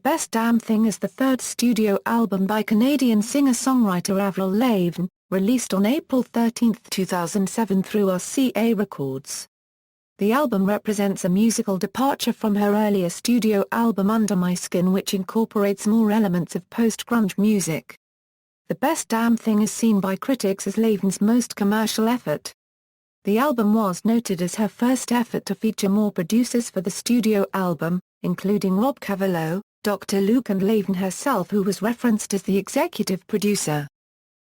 Best Damn Thing is the third studio album by Canadian singer-songwriter Avril Lavigne, released on April 13, 2007 through RCA Records. The album represents a musical departure from her earlier studio album Under My Skin, which incorporates more elements of post-grunge music. The Best Damn Thing is seen by critics as Lavigne's most commercial effort. The album was noted as her first effort to feature more producers for the studio album, including Rob Cavallo, Dr. Luke and Lavigne herself, who was referenced as the executive producer.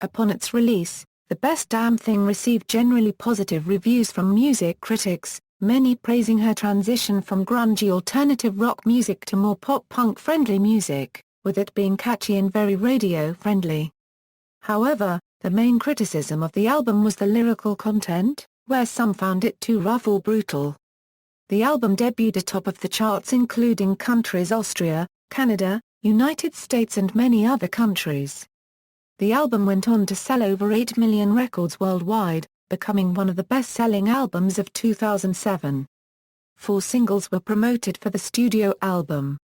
Upon its release, The Best Damn Thing received generally positive reviews from music critics, many praising her transition from grungy alternative rock music to more pop-punk friendly music, with it being catchy and very radio-friendly. However, the main criticism of the album was the lyrical content, where some found it too rough or brutal. The album debuted atop of the charts including countries Austria, Canada, United States and many other countries. The album went on to sell over 8 million records worldwide, becoming one of the best-selling albums of 2007. 4 singles were promoted for the studio album.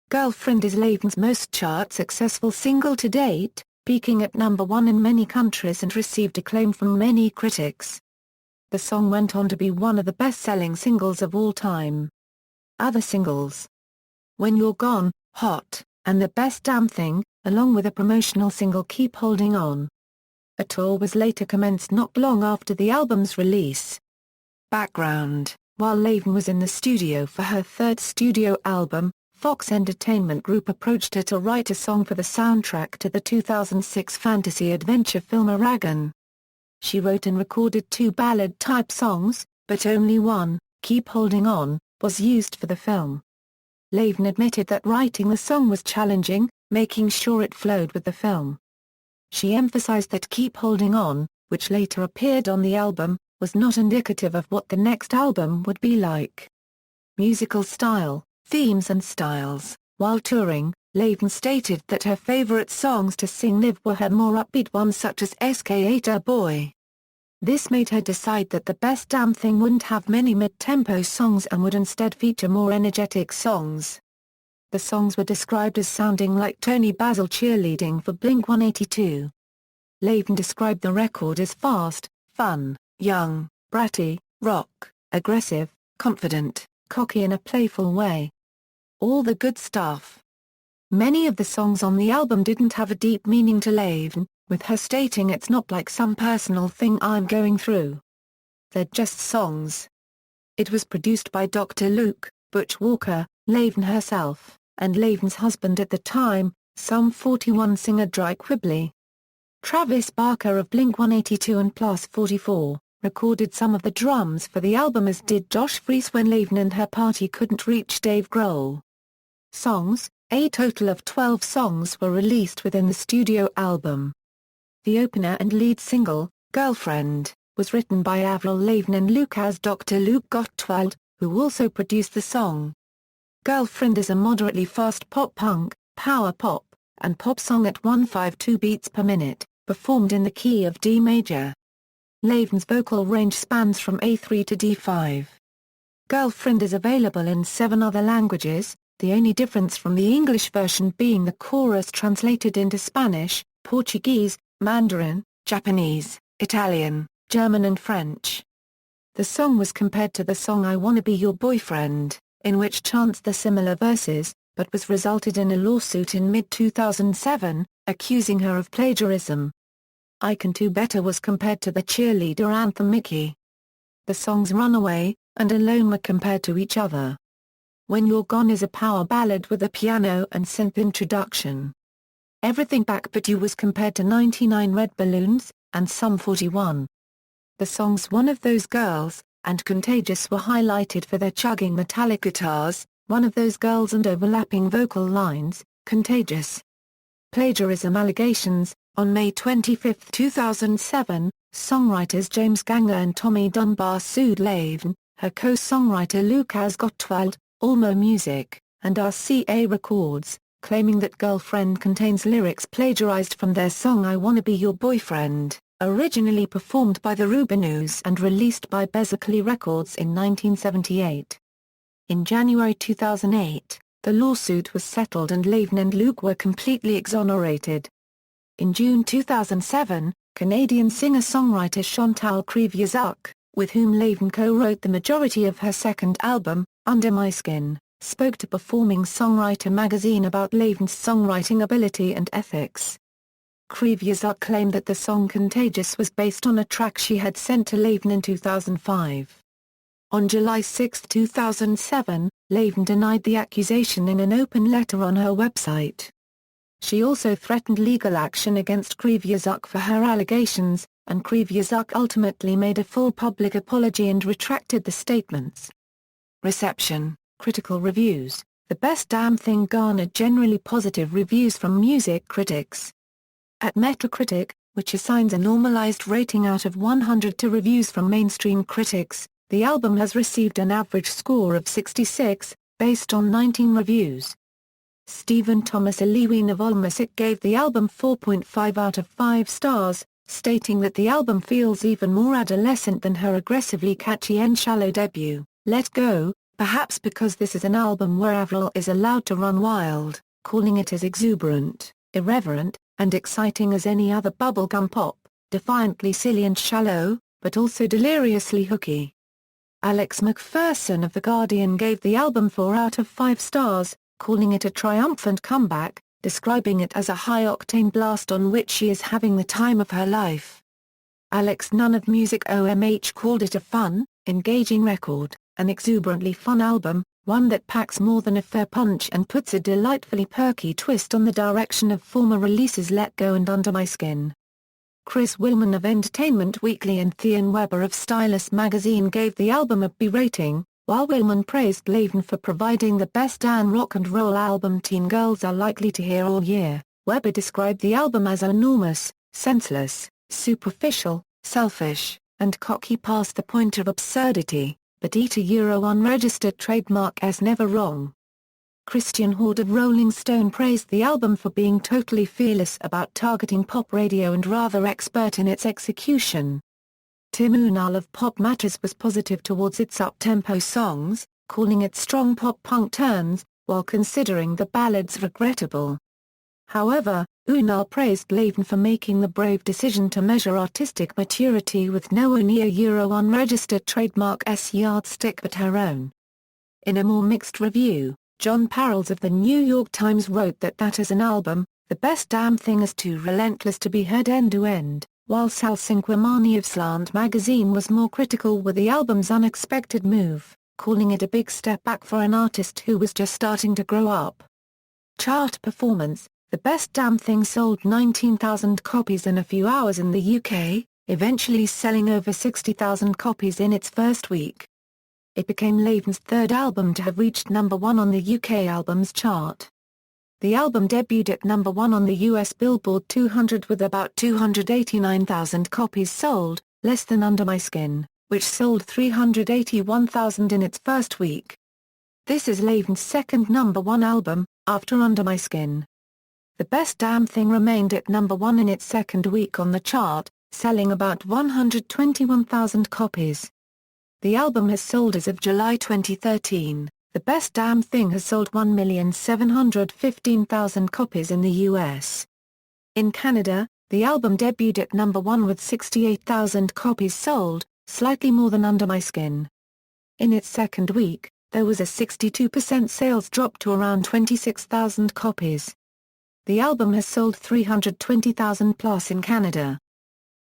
Girlfriend is Lavigne's most chart-successful single to date, peaking at number 1 in many countries and received acclaim from many critics. The song went on to be one of the best-selling singles of all time. Other singles: When You're Gone, Hot, and The Best Damn Thing, along with a promotional single Keep Holding On. A tour was later commenced not long after the album's release. Background: while Lavigne was in the studio for her third studio album, Fox Entertainment Group approached her to write a song for the soundtrack to the 2006 fantasy adventure film Eragon. She wrote and recorded 2 ballad-type songs, but only one, Keep Holding On, was used for the film. Lavigne admitted that writing the song was challenging, making sure it flowed with the film. She emphasized that Keep Holding On, which later appeared on the album, was not indicative of what the next album would be like. Musical style, themes and styles: while touring, Lavigne stated that her favorite songs to sing live were her more upbeat ones such as SK8 Boy. This made her decide that The Best Damn Thing wouldn't have many mid-tempo songs and would instead feature more energetic songs. The songs were described as sounding like Tony Basil cheerleading for Blink-182. Lavigne described the record as fast, fun, young, bratty, rock, aggressive, confident, cocky in a playful way. All the good stuff. Many of the songs on the album didn't have a deep meaning to Lavigne, with her stating it's not like some personal thing I'm going through. They're just songs. It was produced by Dr. Luke, Butch Walker, Lavigne herself, and Lavigne's husband at the time, Sum 41 singer Dry Quigley. Travis Barker of Blink-182 and Plus 44, recorded some of the drums for the album, as did Josh Freese when Lavigne and her party couldn't reach Dave Grohl. Songs: a total of 12 songs were released within the studio album. The opener and lead single, Girlfriend, was written by Avril Lavigne and Lucas Dr. Luke Gottwald, who also produced the song. Girlfriend is a moderately fast pop-punk, power pop, and pop song at 152 beats per minute, performed in the key of D major. Lavigne's vocal range spans from A3 to D5. Girlfriend is available in 7 other languages, the only difference from the English version being the chorus translated into Spanish, Portuguese, Mandarin, Japanese, Italian, German and French. The song was compared to the song I Wanna Be Your Boyfriend, in which chants the similar verses, but was resulted in a lawsuit in mid-2007, accusing her of plagiarism. I Can Do Better was compared to the cheerleader anthem Mickey. The songs Runaway and Alone were compared to each other. When You're Gone is a power ballad with a piano and synth introduction. Everything Back But You was compared to 99 Red Balloons, and Sum 41. The songs One of Those Girls and Contagious were highlighted for their chugging metallic guitars, One of Those Girls and overlapping vocal lines, Contagious. Plagiarism allegations. On May 25, 2007, songwriters James Gangler and Tommy Dunbar sued Lavigne, her co-songwriter Lucas Gottwald, Almo Music, and RCA Records, claiming that Girlfriend contains lyrics plagiarized from their song I Wanna Be Your Boyfriend, originally performed by the Rubinoos and released by RCA Records in 1978. In January 2008, The lawsuit was settled and Lavigne and Luke were completely exonerated. In June 2007, Canadian singer-songwriter Chantal Kreviazuk, with whom Lavigne co-wrote the majority of her second album, Under My Skin, spoke to Performing Songwriter magazine about Lavigne's songwriting ability and ethics. Kreviazuk claimed that the song Contagious was based on a track she had sent to Lavigne in 2005. On July 6, 2007, Lavigne denied the accusation in an open letter on her website. She also threatened legal action against Kreviazuk for her allegations, and Kreviazuk ultimately made a full public apology and retracted the statements. Reception. Critical reviews. The Best Damn Thing garnered generally positive reviews from music critics. At Metacritic, which assigns a normalized rating out of 100 to reviews from mainstream critics, the album has received an average score of 66, based on 19 reviews. Stephen Thomas Aliwin of AllMusic gave the album 4.5 out of 5 stars, stating that the album feels even more adolescent than her aggressively catchy and shallow debut, Let Go, perhaps because this is an album where Avril is allowed to run wild, calling it as exuberant, irreverent, and exciting as any other bubblegum pop, defiantly silly and shallow, but also deliriously hooky. Alex McPherson of The Guardian gave the album 4 out of 5 stars, calling it a triumphant comeback, describing it as a high-octane blast on which she is having the time of her life. Alex Nunn of Music OMH called it a fun, engaging record, an exuberantly fun album, one that packs more than a fair punch and puts a delightfully perky twist on the direction of former releases Let Go and Under My Skin. Chris Willman of Entertainment Weekly and Thean Weber of Stylus magazine gave the album a B rating, while Willman praised Lavigne for providing the best damn rock and roll album teen girls are likely to hear all year. Weber described the album as enormous, senseless, superficial, selfish, and cocky past the point of absurdity, but unregistered trademark as never wrong. Christian Horde of Rolling Stone praised the album for being totally fearless about targeting pop radio and rather expert in its execution. Tim Unal of Pop Matters was positive towards its up-tempo songs, calling it strong pop-punk turns, while considering the ballads regrettable. However, Unal praised Lavigne for making the brave decision to measure artistic maturity with no only a unregistered trademark yardstick but her own. In a more mixed review, John Parles of the New York Times wrote that as an album, The Best Damn Thing is too relentless to be heard end-to-end, while Sal Cinquemani of Slant magazine was more critical with the album's unexpected move, calling it a big step back for an artist who was just starting to grow up. Chart performance. The Best Damn Thing sold 19,000 copies in a few hours in the UK, eventually selling over 60,000 copies in its first week. It became Lavigne's third album to have reached number 1 on the UK Albums Chart. The album debuted at number 1 on the US Billboard 200 with about 289,000 copies sold, less than Under My Skin, which sold 381,000 in its first week. This is Lavigne's second number 1 album, after Under My Skin. The Best Damn Thing remained at number 1 in its second week on the chart, selling about 121,000 copies. The album has sold as of July 2013. The Best Damn Thing has sold 1,715,000 copies in the US. In Canada, the album debuted at number 1 with 68,000 copies sold, slightly more than Under My Skin. In its second week, there was a 62% sales drop to around 26,000 copies. The album has sold 320,000 plus in Canada.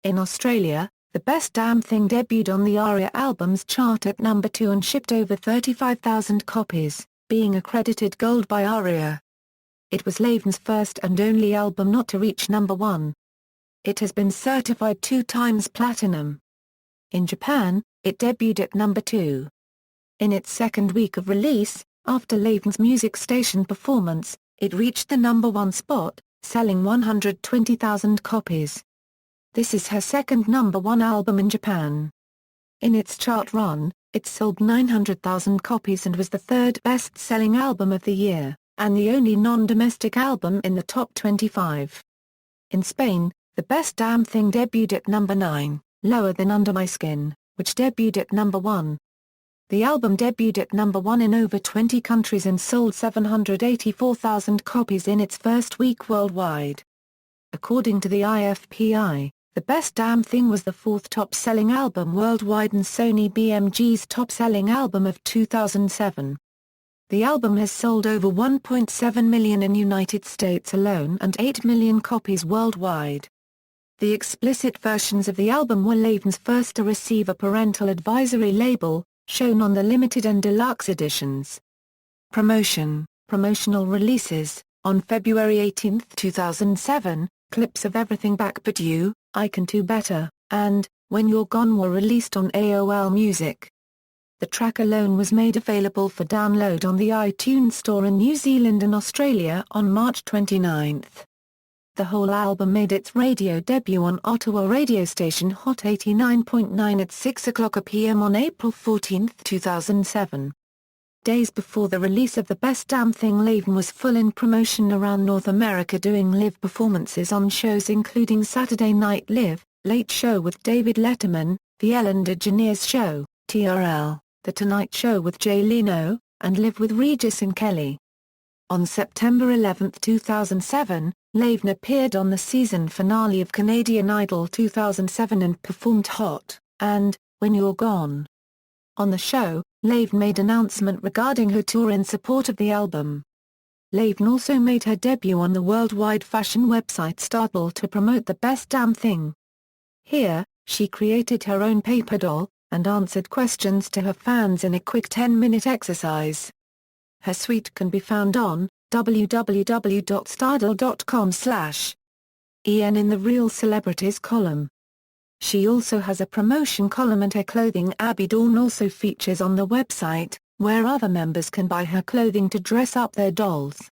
In Australia, The Best Damn Thing debuted on the RCA Albums Chart at number 2 and shipped over 35,000 copies, being accredited gold by RCA. It was Lavigne's first and only album not to reach number 1. It has been certified 2 times platinum. In Japan, it debuted at number 2. In its second week of release, after Lavigne's music station performance, it reached the number 1 spot, selling 120,000 copies. This is her second number 1 album in Japan. In its chart run, it sold 900,000 copies and was the third best-selling album of the year, and the only non-domestic album in the top 25. In Spain, The Best Damn Thing debuted at number 9, lower than Under My Skin, which debuted at number 1. The album debuted at number 1 in over 20 countries and sold 784,000 copies in its first week worldwide. According to the IFPI, The Best Damn Thing was the fourth top-selling album worldwide and Sony BMG's top-selling album of 2007. The album has sold over 1.7 million in United States alone and 8 million copies worldwide. The explicit versions of the album were Lavigne's first to receive a parental advisory label, shown on the limited and deluxe editions. Promotional releases. On February 18, 2007, clips of Everything Back But You, I Can Do Better, and When You're Gone were released on AOL Music. The track alone was made available for download on the iTunes Store in New Zealand and Australia on March 29. The whole album made its radio debut on Ottawa radio station Hot 89.9 at 6 p.m. on April 14, 2007. Days before the release of The Best Damn Thing, Lavigne was full in promotion around North America, doing live performances on shows including Saturday Night Live, Late Show with David Letterman, The Ellen DeGeneres Show, TRL, The Tonight Show with Jay Leno, and Live with Regis and Kelly. On September 11, 2007, Lavigne appeared on the season finale of Canadian Idol 2007 and performed Hot, and When You're Gone. On the show, Lavigne made an announcement regarding her tour in support of the album. Lavigne also made her debut on the worldwide fashion website Startable to promote The Best Damn Thing. Here, she created her own paper doll, and answered questions to her fans in a quick 10-minute exercise. Her suite can be found on www.startle.com/en in the Real Celebrities column. She also has a promotion column, and her clothing Abby Dawn also features on the website, where other members can buy her clothing to dress up their dolls.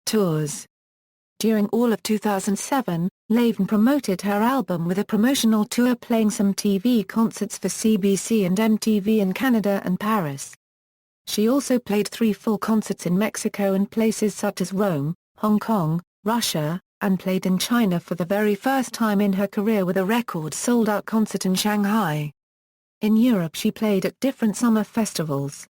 Tours. During all of 2007, Lavigne promoted her album with a promotional tour, playing some TV concerts for CBC and MTV in Canada and Paris. She also played 3 full concerts in Mexico and places such as Rome, Hong Kong, Russia, and played in China for the very first time in her career with a record sold-out concert in Shanghai. In Europe she played at different summer festivals.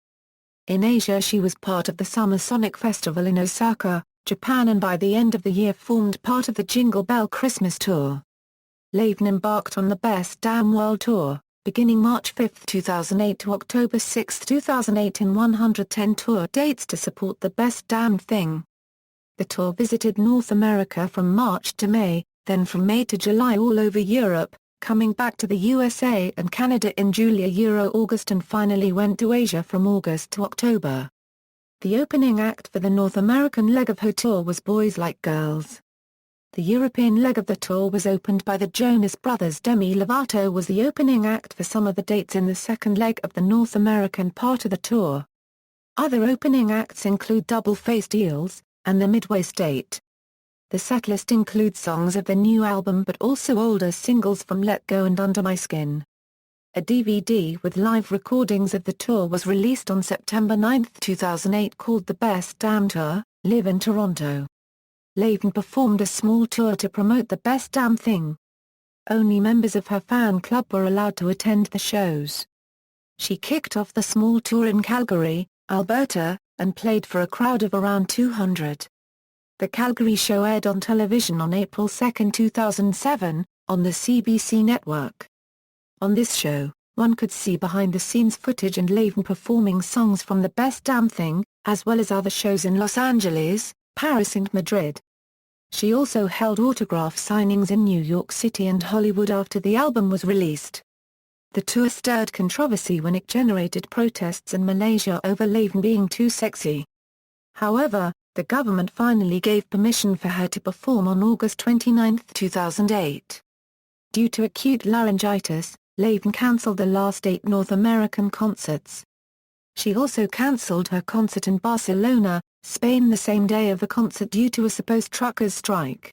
In Asia she was part of the Summer Sonic Festival in Osaka, Japan, and by the end of the year formed part of the Jingle Bell Christmas Tour. Lavigne embarked on the Best Damn World Tour, beginning March 5, 2008 to October 6, 2008 in 110 tour dates to support The Best Damn Thing. The tour visited North America from March to May, then from May to July all over Europe, coming back to the USA and Canada in July-August, and finally went to Asia from August to October. The opening act for the North American leg of her tour was Boys Like Girls. The European leg of the tour was opened by the Jonas Brothers. Demi Lovato was the opening act for some of the dates in the second leg of the North American part of the tour. Other opening acts include Double-Faced Eels, and the Midway State. The setlist includes songs of the new album but also older singles from Let Go and Under My Skin. A DVD with live recordings of the tour was released on September 9, 2008 called The Best Damn Tour, Live in Toronto. Lavigne performed a small tour to promote The Best Damn Thing. Only members of her fan club were allowed to attend the shows. She kicked off the small tour in Calgary, Alberta, and played for a crowd of around 200. The Calgary show aired on television on April 2, 2007, on the CBC network. On this show, one could see behind-the-scenes footage and Lavigne performing songs from The Best Damn Thing, as well as other shows in Los Angeles, Paris and Madrid. She also held autograph signings in New York City and Hollywood after the album was released. The tour stirred controversy when it generated protests in Malaysia over Lavigne being too sexy. However, the government finally gave permission for her to perform on August 29, 2008. Due to acute laryngitis, Lavigne cancelled the last 8 North American concerts. She also cancelled her concert in Barcelona, Spain the same day of the concert due to a supposed truckers' strike.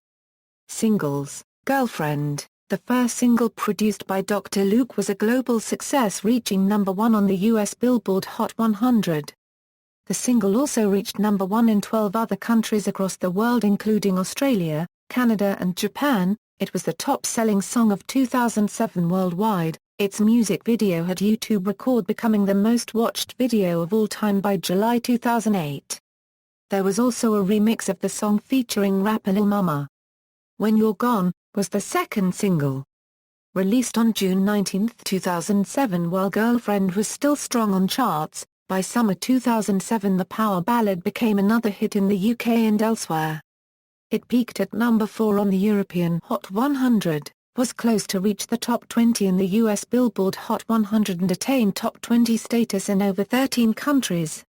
Singles. Girlfriend, the first single produced by Dr. Luke, was a global success, reaching number 1 on the US Billboard Hot 100. The single also reached number 1 in 12 other countries across the world including Australia, Canada and Japan. It was the top-selling song of 2007 worldwide, Its music video had YouTube record becoming the most watched video of all time by July 2008. There was also a remix of the song featuring rapper Lil Mama. When You're Gone was the second single. Released on June 19, 2007 while Girlfriend was still strong on charts, by summer 2007 the power ballad became another hit in the UK and elsewhere. It peaked at number 4 on the European Hot 100, was close to reach the top 20 in the US Billboard Hot 100 and attained top 20 status in over 13 countries.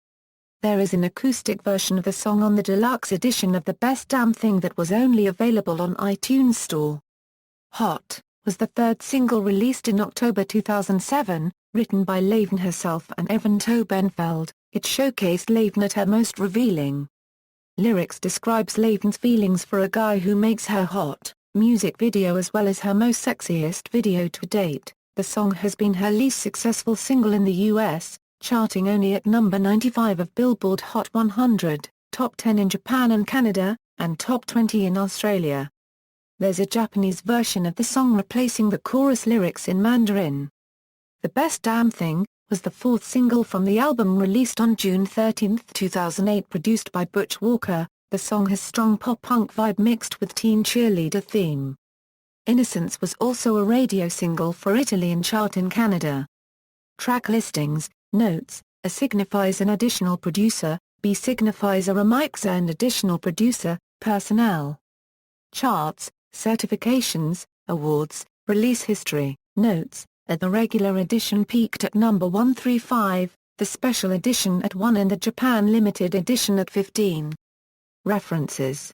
There is an acoustic version of the song on the deluxe edition of The Best Damn Thing that was only available on iTunes Store. Hot was the third single released in October 2007, written by Lavigne herself and Evan Tobenfeld. It showcased Lavigne at her most revealing. Lyrics describes Lavigne's feelings for a guy who makes her hot. Music video as well as her most sexiest video to date. The song has been her least successful single in the US, charting only at number 95 of Billboard Hot 100, top 10 in Japan and Canada, and top 20 in Australia. There's a Japanese version of the song replacing the chorus lyrics in Mandarin. The Best Damn Thing was the fourth single from the album released on June 13, 2008 produced by Butch Walker. The song has strong pop-punk vibe mixed with teen cheerleader theme. Innocence was also a radio single for Italy and chart in Canada. Track listings, notes: A signifies an additional producer, B signifies a remixer and additional producer, personnel. Charts, certifications, awards, release history, notes: The regular edition peaked at number 135, the special edition at 1 and the Japan limited edition at 15. References